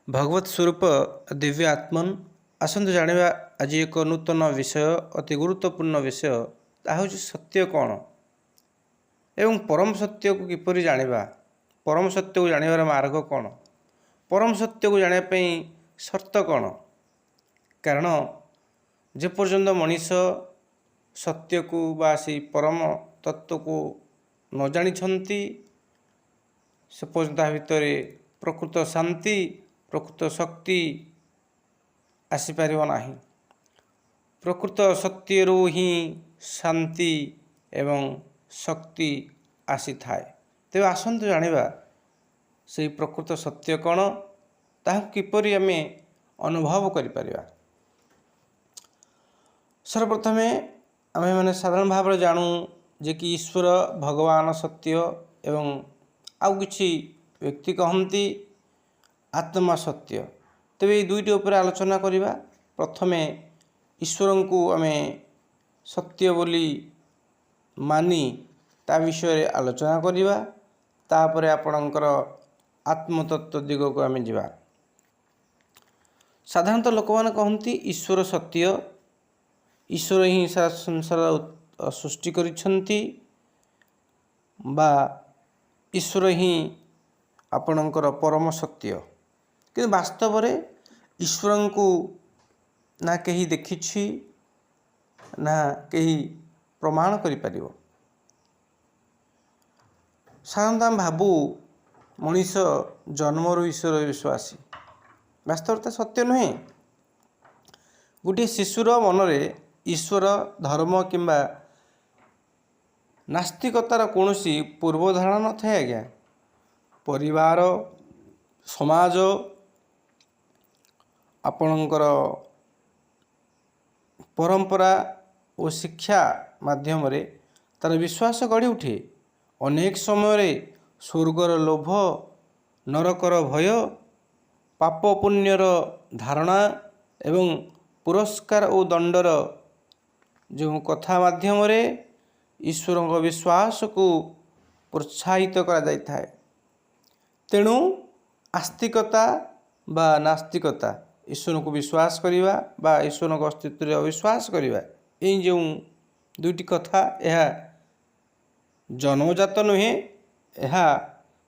भगवत स्वरूप दिव्य आत्मन आसतु जानिबा आज एक नूतन विषय अति गुरुत्वपूर्ण विषय ताहा होछि सत्य कौन एवं परम सत्य को किपरि जानिबा परम सत्य को जानिबार मार्ग कौन परम सत्य को जानिबा पई शर्त कौन कारण जेपर्यंत मनीष सत्य को बा से परम तत्व को न जानिछंती से पर्यंत भितर प्रकृत शांति प्रकृत शक्ति आसीपर नहीं। प्रकृत सत्य ही शांति एवं शक्ति आसी थाए। तेज आसतु जानिबा से प्रकृत सत्य कौन ताहा किपरि आमे अनुभव करिपरिबा। सर्वप्रथम आमे माने साधारण भाव में जानू जे कि ईश्वर भगवान सत्य एवं आउ किछि व्यक्ति कहती आत्मा सत्य। तेरे दुईटी उपर आलोचना करिबा। प्रथमे ईश्वर को आमे सत्य बोली मानी ता विषय आलोचना करिबा। तापर आपणकर आत्मतत्व दिग को आमे जिबा। साधारणतः लोक माने कहती ईश्वर सत्य ईश्वर ही सारा संसार सृष्टि करिछंती बा ईश्वर ही आपणकर परम सत्य। कि वास्तव रे ईश्वर को ना कहीं देखिछि ना कहीं प्रमाण करि परिबो। साधारणतः भाबू मनीष जन्मरु ईश्वर विश्वासी वास्तवता सत्य नुहे। गोटे शिशुर मनरे ईश्वर धर्म किंबा नास्तिकतार कौनसी पूर्वधारणा न थाए। आज्ञा परिवार समाज आपणकर परंपरा और शिक्षा माध्यम रे तार विश्वास गढ़ी उठे। अनेक समय स्वर्गर लोभ नरकर भय पाप पुण्यर धारणा एवं पुरस्कार और दंडर जो कथा माध्यम रे ईश्वर विश्वास को प्रोत्साहित करा जाय थाए। तेणु आस्तिकता बा नास्तिकता ईश्वर को विश्वास करिबा बा ईश्वर को अस्तित्व रे अविश्वास करिबा एई जो दुईटी कथा यह जन्मजात नुहे। यह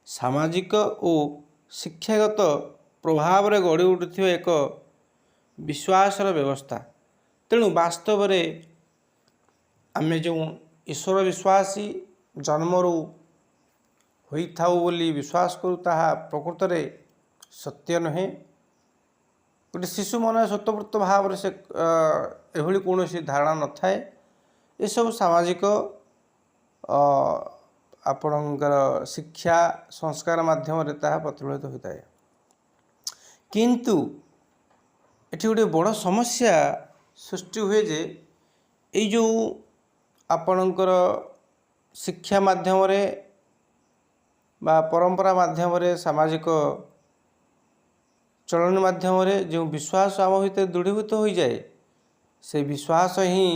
सामाजिक और शिक्षागत प्रभाव रे गढ़ी उठुथिबा एक विश्वासर व्यवस्था। तेणु वास्तव रे आमे जो ईश्वर विश्वासी जन्मरू होई थाउ बोली विश्वास करू ताहा प्रकृत रे सत्य नुहे। गोटे शिशु मन स्वतःप्रत भाव से एभली कौन सी धारणा न थाए। ये सब सामाजिक आपणकर शिक्षा संस्कार माध्यम रे ताहा प्रतिफलित होता है। किंतु एठी गोटे बड़ समस्या सृष्टि हुए जे ये जो आपणकर शिक्षा माध्यम रे बा परंपरा माध्यम रे सामाजिक चलन माध्यम रे जो विश्वास आम भीतर दृढ़ीभूत हो जाए से विश्वास ही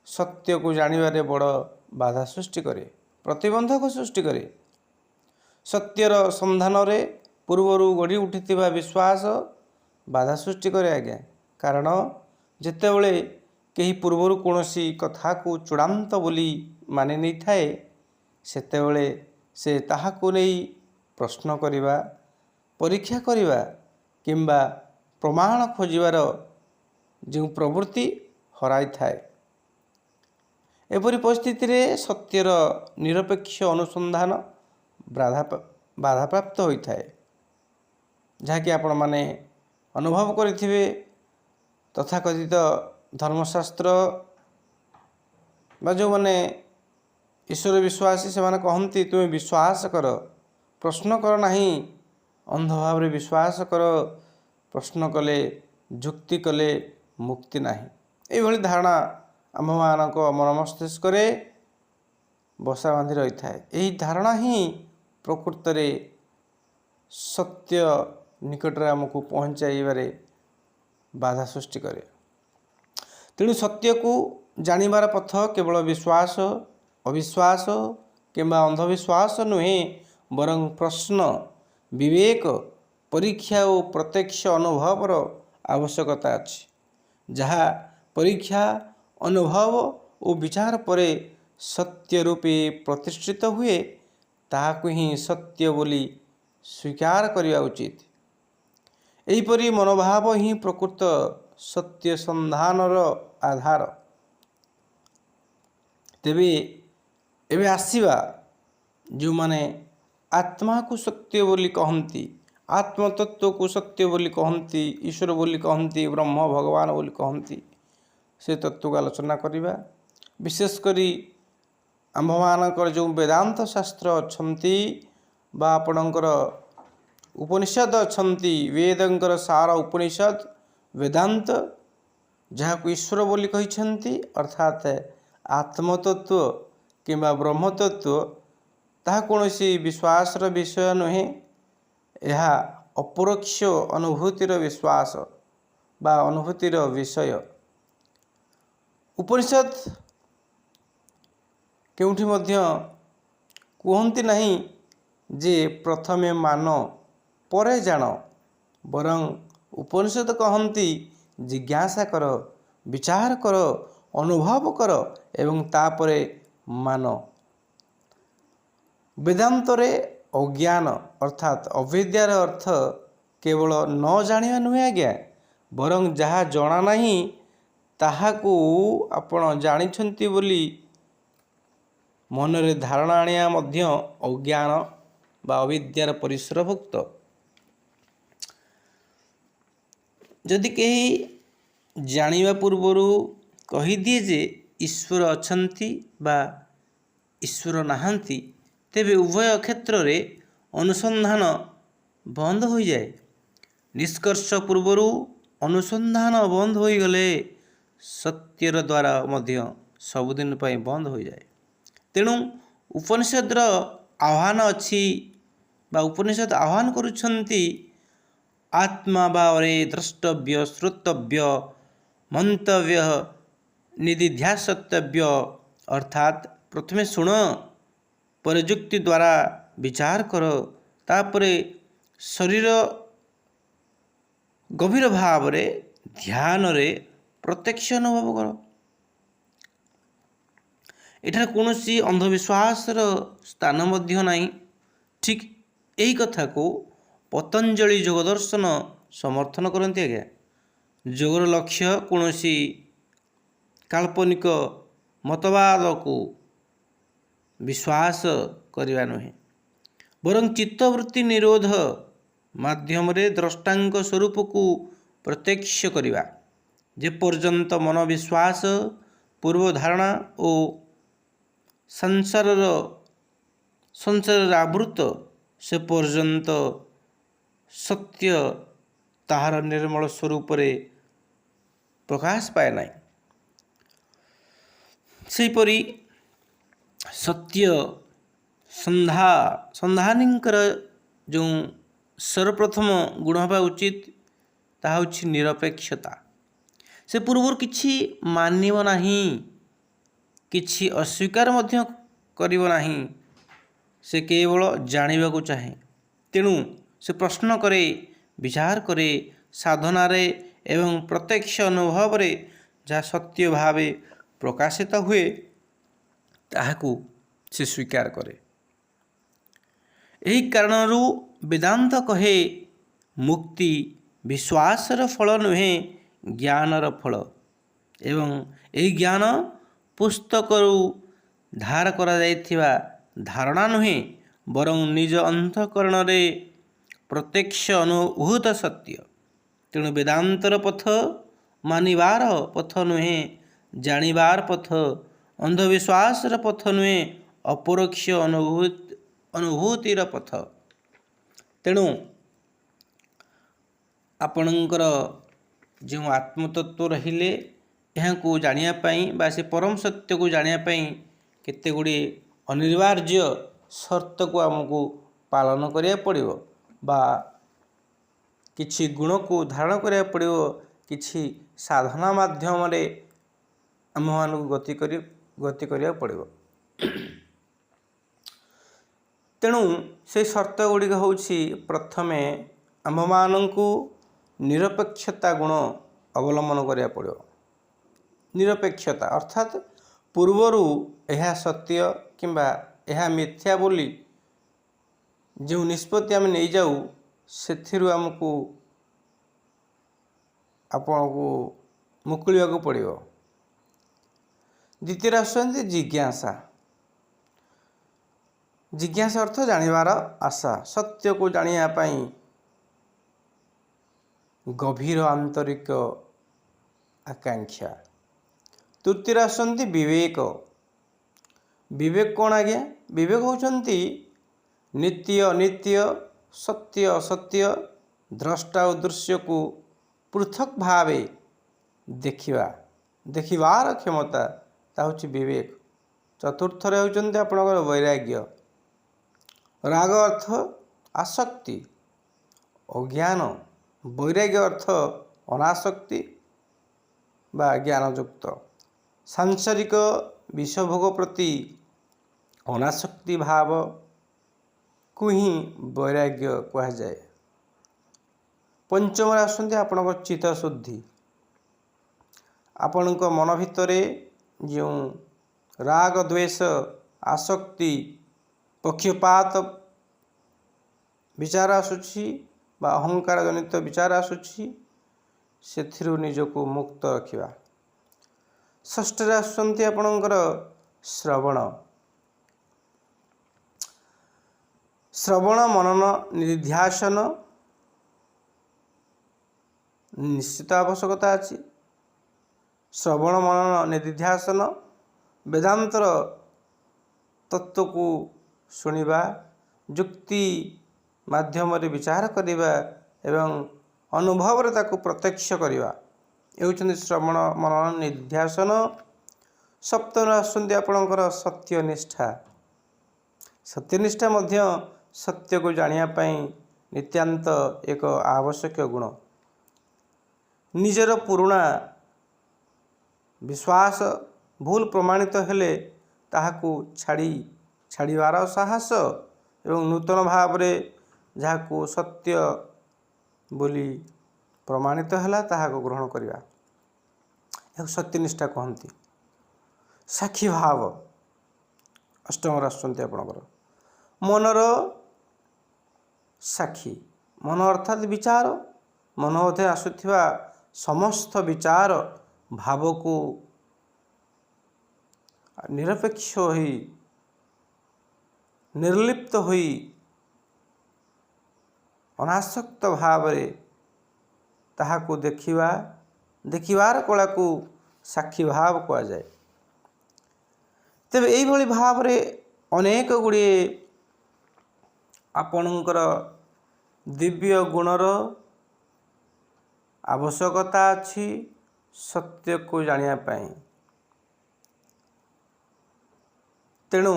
सत्य को जानिबारे बड़ बाधा सृष्टि करे प्रतिबंधक सृष्टि करे। सत्यर संधान रे पूर्वरु गढ़ी उठिथिबा विश्वास बाधा सृष्टि करे। आज्ञा कारण जेतेबेले कहीं पूर्वरु कोनोसी कथा को चूड़ांत बोली मानि नहीं थाए सेतेबेले से ताहाको नहीं प्रश्न करिबा परीक्षा करिबा किंबा प्रमाण खोजिबार जो प्रवृत्ति हराई थाए। एपरी परिस्थिति रे सत्यर निरपेक्ष अनुसंधान बाधा प्राप्त होता है। जहाँकि आपण माने अनुभव करिथिबे तथाकथित धर्मशास्त्र बा जो माने ईश्वर विश्वासी से माने कहती तुम्हें विश्वास कर प्रश्न कर नहीं अंध भाव रे विश्वास कर प्रश्न कले जुक्ति कले मुक्ति नहीं। ये धारणा आम मानक मन मस्तिष्क रे बसा बांधि रही थाए। यही धारणा ही प्रकृत रे सत्य निकट रे हमको पहुँचाइबारे बाधा सृष्टि करे। तेणु सत्य को जानिबार पथ केवल विश्वास अविश्वास किंबा अंधविश्वास नुहे बरं प्रश्न विवेक ପରୀକ୍ଷା ଓ ପ୍ରତ୍ୟକ୍ଷ ଅନୁଭବର ଆବଶ୍ୟକତା ଅଛି। ଯାହା ପରୀକ୍ଷା ଅନୁଭବ ଓ ବିଚାର ପରେ ସତ୍ୟ ରୂପେ ପ୍ରତିଷ୍ଠିତ ହୁଏ ତାହାକୁ ହିଁ ସତ୍ୟ ବୋଲି ସ୍ୱୀକାର କରିବା ଉଚିତ। ଏହିପରି ମନୋଭାବ ହିଁ ପ୍ରକୃତ ସତ୍ୟ ସନ୍ଧାନର ଆଧାର। ତେବେ ଏବେ ଆସିବା ଯେଉଁମାନେ ଆତ୍ମାକୁ ସତ୍ୟ ବୋଲି କହନ୍ତି, ଆତ୍ମତତ୍ତ୍ୱକୁ ସତ୍ୟ ବୋଲି କହନ୍ତି, ଈଶ୍ୱର ବୋଲି କହନ୍ତି, ବ୍ରହ୍ମ ଭଗବାନ ବୋଲି କହନ୍ତି, ସେ ତତ୍ତ୍ୱକୁ ଆଲୋଚନା କରିବା। ବିଶେଷ କରି ଆମ୍ଭମାନଙ୍କର ଯେଉଁ ବେଦାନ୍ତ ଶାସ୍ତ୍ର ଅଛନ୍ତି ବା ଆପଣଙ୍କର ଉପନିଷଦ ଅଛନ୍ତି, ବେଦଙ୍କର ସାର ଉପନିଷଦ ବେଦାନ୍ତ, ଯାହାକୁ ଈଶ୍ୱର ବୋଲି କହିଛନ୍ତି ଅର୍ଥାତ୍ ଆତ୍ମତତ୍ତ୍ୱ କିମ୍ବା ବ୍ରହ୍ମତତ୍ତ୍ୱ, ତାହା କୌଣସି ବିଶ୍ୱାସର ବିଷୟ ନୁହେଁ। ଏହା ଅପରୋକ୍ଷ ଅନୁଭୂତିର ବିଶ୍ୱାସ ବା ଅନୁଭୂତିର ବିଷୟ। ଉପନିଷଦ କେଉଁଠି ମଧ୍ୟ କୁହନ୍ତି ନାହିଁ ଯେ ପ୍ରଥମେ ମାନ ପରେ ଜାଣ, ବରଂ ଉପନିଷଦ କହନ୍ତି ଜିଜ୍ଞାସା କର, ବିଚାର କର, ଅନୁଭବ କର ଏବଂ ତାପରେ ମାନ। ବେଦାନ୍ତରେ ଅଜ୍ଞାନ ଅର୍ଥାତ୍ ଅବିଦ୍ୟାର ଅର୍ଥ କେବଳ ନ ଜାଣିବା ନୁହେଁ ଆଜ୍ଞା, ବରଂ ଯାହା ଜଣା ନାହିଁ ତାହାକୁ ଆପଣ ଜାଣିଛନ୍ତି ବୋଲି ମନରେ ଧାରଣା ଆଣିବା ମଧ୍ୟ ଅଜ୍ଞାନ ବା ଅବିଦ୍ୟାର ପରିସରଭୁକ୍ତ। ଯଦି କେହି ଜାଣିବା ପୂର୍ବରୁ କହିଦିଏ ଯେ ଈଶ୍ୱର ଅଛନ୍ତି ବା ଈଶ୍ୱର ନାହାନ୍ତି, ତେବେ ଉଭୟ କ୍ଷେତ୍ରରେ ଅନୁସନ୍ଧାନ ବନ୍ଦ ହୋଇଯାଏ। ନିଷ୍କର୍ଷ ପୂର୍ବରୁ ଅନୁସନ୍ଧାନ ବନ୍ଦ ହୋଇଗଲେ ସତ୍ୟର ଦ୍ୱାର ମଧ୍ୟ ସବୁଦିନ ପାଇଁ ବନ୍ଦ ହୋଇଯାଏ। ତେଣୁ ଉପନିଷଦର ଆହ୍ୱାନ ଅଛି ବା ଉପନିଷଦ ଆହ୍ୱାନ କରୁଛନ୍ତି, ଆତ୍ମା ଭାବରେ ଦ୍ରଷ୍ଟବ୍ୟ, ଶ୍ରୋତବ୍ୟ, ମନ୍ତବ୍ୟ, ନିଦିଧ୍ୟାସତବ୍ୟ। ଅର୍ଥାତ୍ ପ୍ରଥମେ ଶୁଣ, ପରେ ଯୁକ୍ତି ଦ୍ୱାରା ବିଚାର କର, ତାପରେ ଶରୀର ଗଭୀର ଭାବରେ ଧ୍ୟାନରେ ପ୍ରତ୍ୟକ୍ଷ ଅନୁଭବ କର। ଏଠାରେ କୌଣସି ଅନ୍ଧବିଶ୍ୱାସର ସ୍ଥାନ ମଧ୍ୟ ନାହିଁ। ଠିକ୍ ଏହି କଥାକୁ ପତଞ୍ଜଳି ଯୋଗ ଦର୍ଶନ ସମର୍ଥନ କରନ୍ତି ଆଜ୍ଞା। ଯୋଗର ଲକ୍ଷ୍ୟ କୌଣସି କାଳ୍ପନିକ ମତବାଦକୁ ବିଶ୍ୱାସ କରିବା ନୁହେଁ, ବରଂ ଚିତ୍ତବୃତ୍ତି ନିରୋଧ ମାଧ୍ୟମରେ ଦ୍ରଷ୍ଟାଙ୍କ ସ୍ୱରୂପକୁ ପ୍ରତ୍ୟକ୍ଷ କରିବା। ଯେପର୍ଯ୍ୟନ୍ତ ମନ ବିଶ୍ୱାସ, ପୂର୍ବଧାରଣା ଓ ସଂସାରରେ ଆବୃତ, ସେ ପର୍ଯ୍ୟନ୍ତ ସତ୍ୟ ତାହାର ନିର୍ମଳ ସ୍ୱରୂପରେ ପ୍ରକାଶ ପାଏ ନାହିଁ। ସେହିପରି ସତ୍ୟ ସନ୍ଧାନୀଙ୍କର ଯେଉଁ ସର୍ବପ୍ରଥମ ଗୁଣ ହେବା ଉଚିତ ତାହା ହେଉଛି ନିରପେକ୍ଷତା। ସେ ପୂର୍ବରୁ କିଛି ମାନିବ ନାହିଁ, କିଛି ଅସ୍ୱୀକାର ମଧ୍ୟ କରିବ ନାହିଁ। ସେ କେବଳ ଜାଣିବାକୁ ଚାହେଁ। ତେଣୁ ସେ ପ୍ରଶ୍ନ କରେ, ବିଚାର କରେ, ସାଧନାରେ ଏବଂ ପ୍ରତ୍ୟକ୍ଷ ଅନୁଭବରେ ଯାହା ସତ୍ୟ ଭାବେ ପ୍ରକାଶିତ ହୁଏ ତାହାକୁ ସେ ସ୍ୱୀକାର କରେ। ଏହି କାରଣରୁ ବେଦାନ୍ତ କହେ, ମୁକ୍ତି ବିଶ୍ୱାସର ଫଳ ନୁହେଁ, ଜ୍ଞାନର ଫଳ। ଏବଂ ଏହି ଜ୍ଞାନ ପୁସ୍ତକରୁ ଧାର କରାଯାଇଥିବା ଧାରଣା ନୁହେଁ, ବରଂ ନିଜ ଅନ୍ତଃକରଣରେ ପ୍ରତ୍ୟକ୍ଷ ଅନୁଭୂତ ସତ୍ୟ। ତେଣୁ ବେଦାନ୍ତର ପଥ ମାନିବାର ପଥ ନୁହେଁ, ଜାଣିବାର ପଥ। ଅନ୍ଧବିଶ୍ୱାସର ପଥ ନୁହେଁ, ଅପରୋକ୍ଷ ଅନୁଭୂତିର ପଥ। ତେଣୁ ଆପଣଙ୍କର ଯେଉଁ ଆତ୍ମତତ୍ତ୍ୱ ରହିଲେ, ଏହାକୁ ଜାଣିବା ପାଇଁ ବା ସେ ପରମ ସତ୍ୟକୁ ଜାଣିବା ପାଇଁ କେତେ ଗୁଡ଼ିଏ ଅନିବାର୍ଯ୍ୟ ସର୍ତ୍ତକୁ ଆମକୁ ପାଳନ କରିବାକୁ ପଡ଼ିବ ବା କିଛି ଗୁଣକୁ ଧାରଣ କରିବାକୁ ପଡ଼ିବ, କିଛି ସାଧନା ମାଧ୍ୟମରେ ଆମମାନଙ୍କୁ ଗତି କରିବାକୁ ପଡ଼ିବ। ତେଣୁ ସେହି ସର୍ତ୍ତ ଗୁଡ଼ିକ ହେଉଛି, ପ୍ରଥମେ आमମାନଙ୍କୁ निरपेक्षता गुण अवलम्बन करिया पड़ो। निरपेक्षता अर्थात पूर्वरु यह सत्य किंबा यह मिथ्या बोली जो निष्पत्ति आम नहीं जाऊ से आमको आपण को मुकुलिया को पड़ो। द्वितीय आसुँच जिज्ञासा। जिज्ञासा अर्थ जानिबार आशा, सत्य को जानिया पाई गभीर आंतरिक आकांक्षा। तृतीय आसुँच विवेक। विवेक कौन आज्ञा? विवेक होउछंती नित्य अनित्य, सत्य असत्य, द्रष्टा और दृश्य को पृथक भावे देखिबार क्षमता ता होछि विवेक। चतुर्थ होउछंती आपनकर वैराग्य। राग अर्थ आसक्ति, अज्ञान। वैराग्य अर्थ अनासक्ति बा ज्ञानयुक्त। सांसारिक विषभोग प्रति अनासक्ति भाव को ही वैराग्य कहा जाए। पंचम आसुँच आपनकर चित्त शुद्धि। आपणक मन भितरे जो राग द्वेष आसक्ति पक्षपात विचार आसुछि बा अहंकार जनित विचार आसुछि से निजको मुक्त रखिबा। षष्ठ आसुँच आपणकर श्रवण। श्रवण मनन निध्यासन निश्चित आवश्यकता अच्छी। श्रवण मनन निध्यासन वेदांतर तत्व को शुणिबा, जुक्ति माध्यम विचार करिबा एवं अनुभव रे ताकू प्रत्यक्ष करिबा एउछन श्रवण मनन निध्यासन। सप्तम आसुँच आपणकर सत्यनिष्ठा। सत्यनिष्ठा मध्य सत्य को जानिया पाई नित्यांत एक आवश्यक गुण। निजर पुराणा विश्वास भूल प्रमाणित हेले ताहाकू छाड़ीबार साहस एवं नूतन भाव रे जहाकू सत्य बोली प्रमाणित हैला ताहाकू ग्रहण करिबा एक सत्यनिष्ठा कहती। साक्षी भाव अष्टम आसुँच आपणकर मनर साक्षी। मन अर्थात विचार। मन मध्य आसुथिबा समस्त विचार भाव को निरपेक्ष होई निर्लिप्त होई अनासक्त भाव रे ताहाकू देखिबार कला को साक्षी भाव कहा जाए। तेबे एई भली भाव रे अनेक गुड़िए आपणकर दिव्य गुणर आवश्यकता अच्छी सत्य को जानिया पाई। तेणु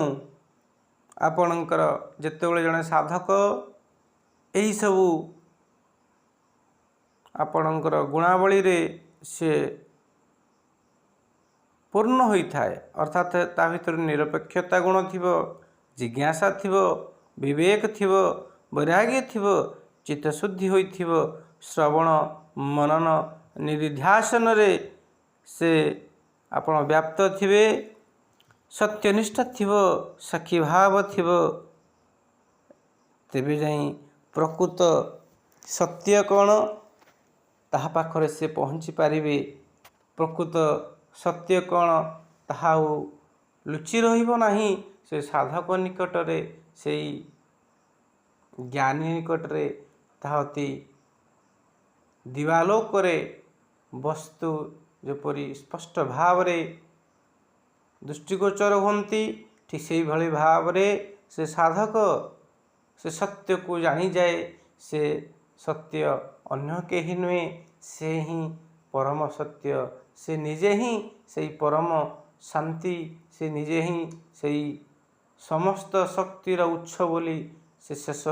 आपणकर जेतेबेले जने साधक एही सबू आपणकर गुणावली रे से पूर्ण होता है अर्थात ता भीतर निरपेक्षता गुण थिबो, जिज्ञासा थिबो, विवेक थिबो, वैराग्य थिबो, चित्तशुद्धि होइथिबो, श्रवण मनन निधिध्यासन रे से आपण व्याप्त थिबे, सत्यनिष्ठा थिबो, साक्षी भाव थिबो, तेबे जाई प्रकृत सत्य कौन ताहा पाखरे से पहुँची पारिबे। प्रकृत सत्य कौन ताहा लुचि रहिबो नाही से साधक निकट रे से ज्ञानी निकट रे ताहा अति दिवालोक रे वस्तु जेपरी स्पष्ट भाव रे दृष्टिगोचर होती ठीक से भली भाव रे से साधक से सत्य को जानी जाए। से सत्य अन्य के ही नुहे, से ही परम सत्य, से निजे ही से परम शांति, से निजे ही से समस्त शक्तिर उत्स बोली से शेष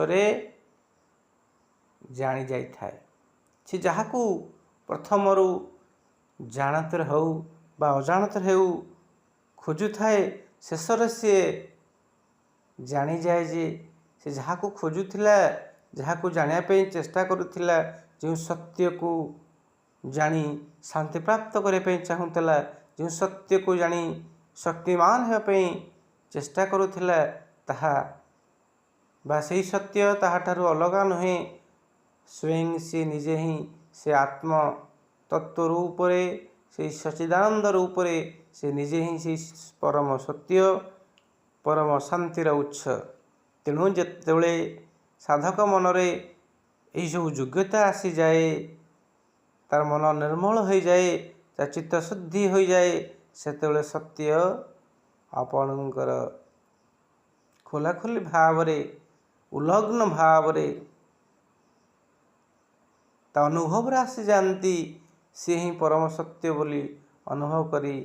जानी जाई थाए। से जहाकू प्रथमरु जानतर हो बा अजाणतर हो खोजु थाए शेष से जानी जाए जे से जहाकू खोजुथिला ଯାହାକୁ ଜାଣିବା ପାଇଁ ଚେଷ୍ଟା କରୁଥିଲା, ଯେଉଁ ସତ୍ୟକୁ ଜାଣି ଶାନ୍ତି ପ୍ରାପ୍ତ କରିବା ପାଇଁ ଚାହୁଁଥିଲା, ଯେଉଁ ସତ୍ୟକୁ ଜାଣି ଶକ୍ତିମାନ ହେବା ପାଇଁ ଚେଷ୍ଟା କରୁଥିଲା, ତାହା ବା ସେହି ସତ୍ୟ ତାହାଠାରୁ ଅଲଗା ନୁହେଁ। ସ୍ୱୟଂ ସେ ନିଜେ ହିଁ ସେ ଆତ୍ମ ତତ୍ଵ ରୂପରେ, ସେହି ସଚ୍ଚିଦାନନ୍ଦ ରୂପରେ ସେ ନିଜେ ହିଁ ସେହି ପରମ ସତ୍ୟ, ପରମ ଶାନ୍ତିର ଉତ୍ସ। ତେଣୁ ଯେତେବେଳେ ସାଧକ ମନରେ ଏହିସବୁ ଯୋଗ୍ୟତା ଆସିଯାଏ, ତାର ମନ ନିର୍ମଳ ହୋଇଯାଏ, ତା ଚିତ୍ତ ଶୁଦ୍ଧି ହୋଇଯାଏ, ସେତେବେଳେ ସତ୍ୟ ଆପଣଙ୍କର ଖୋଲାଖୋଲି ଭାବରେ, ଉଲଗ୍ନ ଭାବରେ ତା ଅନୁଭବରେ ଆସିଯାଆନ୍ତି। ସେ ହିଁ ପରମ ସତ୍ୟ ବୋଲି ଅନୁଭବ କରି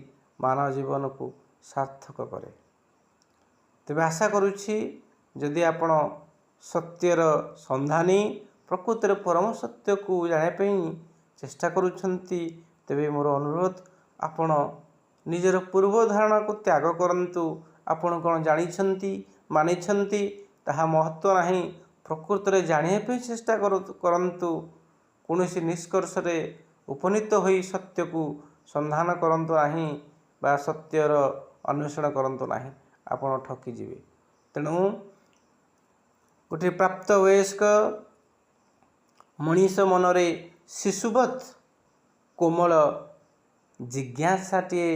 ମାନବ ଜୀବନକୁ ସାର୍ଥକ କରେ। ତେବେ ଆଶା କରୁଛି, ଯଦି ଆପଣ ସତ୍ୟର ସନ୍ଧାନୀ, ପ୍ରକୃତରେ ପରମ ସତ୍ୟକୁ ଜାଣିବା ପାଇଁ ଚେଷ୍ଟା କରୁଛନ୍ତି, ତେବେ ମୋର ଅନୁରୋଧ, ଆପଣ ନିଜର ପୂର୍ବ ଧାରଣାକୁ ତ୍ୟାଗ କରନ୍ତୁ। ଆପଣ କ'ଣ ଜାଣିଛନ୍ତି, ମାନିଛନ୍ତି, ତାହା ମହତ୍ଵ ନାହିଁ। ପ୍ରକୃତରେ ଜାଣିବା ପାଇଁ ଚେଷ୍ଟା କରନ୍ତୁ। କୌଣସି ନିଷ୍କର୍ଷରେ ଉପନୀତ ହୋଇ ସତ୍ୟକୁ ସନ୍ଧାନ କରନ୍ତୁ ନାହିଁ ବା ସତ୍ୟର ଅନ୍ୱେଷଣ କରନ୍ତୁ ନାହିଁ, ଆପଣ ଠକିଯିବେ। ତେଣୁ ଗୋଟିଏ ପ୍ରାପ୍ତ ବୟସ୍କ ମଣିଷ ମନରେ ଶିଶୁବତ୍ କୋମଳ ଜିଜ୍ଞାସାଟିଏ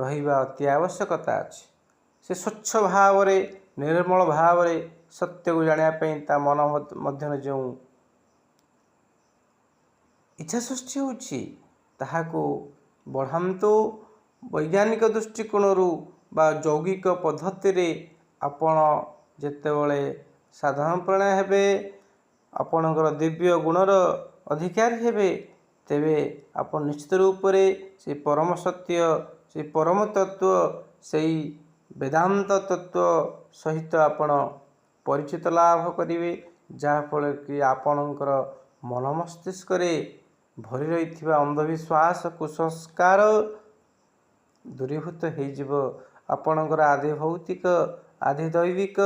ରହିବା ଅତି ଆବଶ୍ୟକତା ଅଛି। ସେ ସ୍ୱଚ୍ଛ ଭାବରେ, ନିର୍ମଳ ଭାବରେ ସତ୍ୟକୁ ଜାଣିବା ପାଇଁ ତା ମନ ମଧ୍ୟରେ ଯେଉଁ ଇଚ୍ଛା ସୃଷ୍ଟି ହେଉଛି, ତାହାକୁ ବଢ଼ାନ୍ତୁ। ବୈଜ୍ଞାନିକ ଦୃଷ୍ଟିକୋଣରୁ ବା ଯୌଗିକ ପଦ୍ଧତିରେ ଆପଣ ଯେତେବେଳେ ସାଧନ ପ୍ରଣୟ ହେବେ, ଆପଣଙ୍କର ଦିବ୍ୟ ଗୁଣର ଅଧିକାରୀ ହେବେ, ତେବେ ଆପଣ ନିଶ୍ଚିତ ରୂପରେ ସେହି ପରମ ସତ୍ୟ, ସେହି ପରମ ତତ୍ଵ, ସେହି ବେଦାନ୍ତ ତତ୍ଵ ସହିତ ଆପଣ ପରିଚିତ ଲାଭ କରିବେ, ଯାହାଫଳରେ କି ଆପଣଙ୍କର ମନ ମସ୍ତିଷ୍କରେ ଭରି ରହିଥିବା ଅନ୍ଧବିଶ୍ୱାସ, କୁସଂସ୍କାର ଦୂରୀଭୂତ ହେଇଯିବ। ଆପଣଙ୍କର ଆଦି ଭୌତିକ, ଆଦି ଦୈବିକ,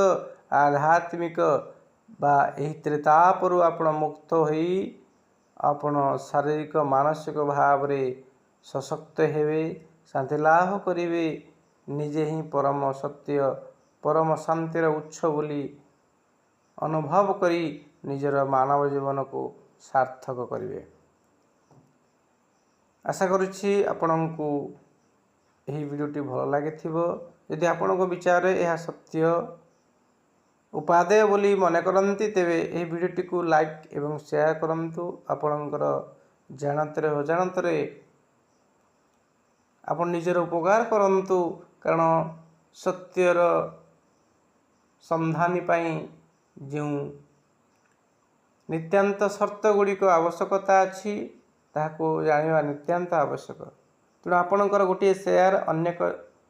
ଆଧ୍ୟାତ୍ମିକ ବା ଏହି ତ୍ରିତାପରୁ ଆପଣ ମୁକ୍ତ ହୋଇ ଆପଣ ଶାରୀରିକ, ମାନସିକ ଭାବରେ ସଶକ୍ତ ହେବେ, ଶାନ୍ତି ଲାଭ କରିବେ। ନିଜେ ହିଁ ପରମ ସତ୍ୟ, ପରମ ଶାନ୍ତିର ଉତ୍ସ ବୋଲି ଅନୁଭବ କରି ନିଜର ମାନବ ଜୀବନକୁ ସାର୍ଥକ କରିବେ। ଆଶା କରୁଛି ଆପଣଙ୍କୁ ଏହି ଭିଡ଼ିଓଟି ଭଲ ଲାଗିଥିବ। ଯଦି ଆପଣଙ୍କ ବିଚାରରେ ଏହା ସତ୍ୟ ଉପାଦେୟ ବୋଲି ମନେ କରନ୍ତି, ତେବେ ଏହି ଭିଡ଼ିଓଟିକୁ ଲାଇକ୍ ଏବଂ ସେୟାର କରନ୍ତୁ। ଆପଣଙ୍କର ଜାଣତରେ ଅଜାଣତରେ ଆପଣ ନିଜର ଉପକାର କରନ୍ତୁ, କାରଣ ସତ୍ୟର ସନ୍ଧାନୀ ପାଇଁ ଯେଉଁ ନିତ୍ୟାନ୍ତ ସର୍ତ୍ତ ଗୁଡ଼ିକ ଆବଶ୍ୟକତା ଅଛି, ତାହାକୁ ଜାଣିବା ନିତ୍ୟାନ୍ତ ଆବଶ୍ୟକ। ତେଣୁ ଆପଣଙ୍କର ଗୋଟିଏ ସେୟାର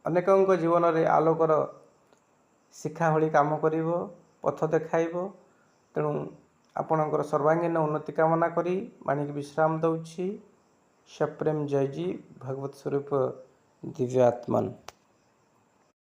ଅନେକଙ୍କ ଜୀବନରେ ଆଲୋକର ଶିଖା ଭଳି କାମ କରିବ, ପଥ ଦେଖାଇବ। ତେଣୁ ଆପଣଙ୍କର ସର୍ବାଙ୍ଗୀନ ଉନ୍ନତି କାମନା କରି ବାଣୀକି ବିଶ୍ରାମ ଦେଉଛି। ସପ୍ରେମ ଜୟଜୀ ଭଗବତ ସ୍ୱରୂପ ଦିବ୍ୟ ଆତ୍ମନ୍।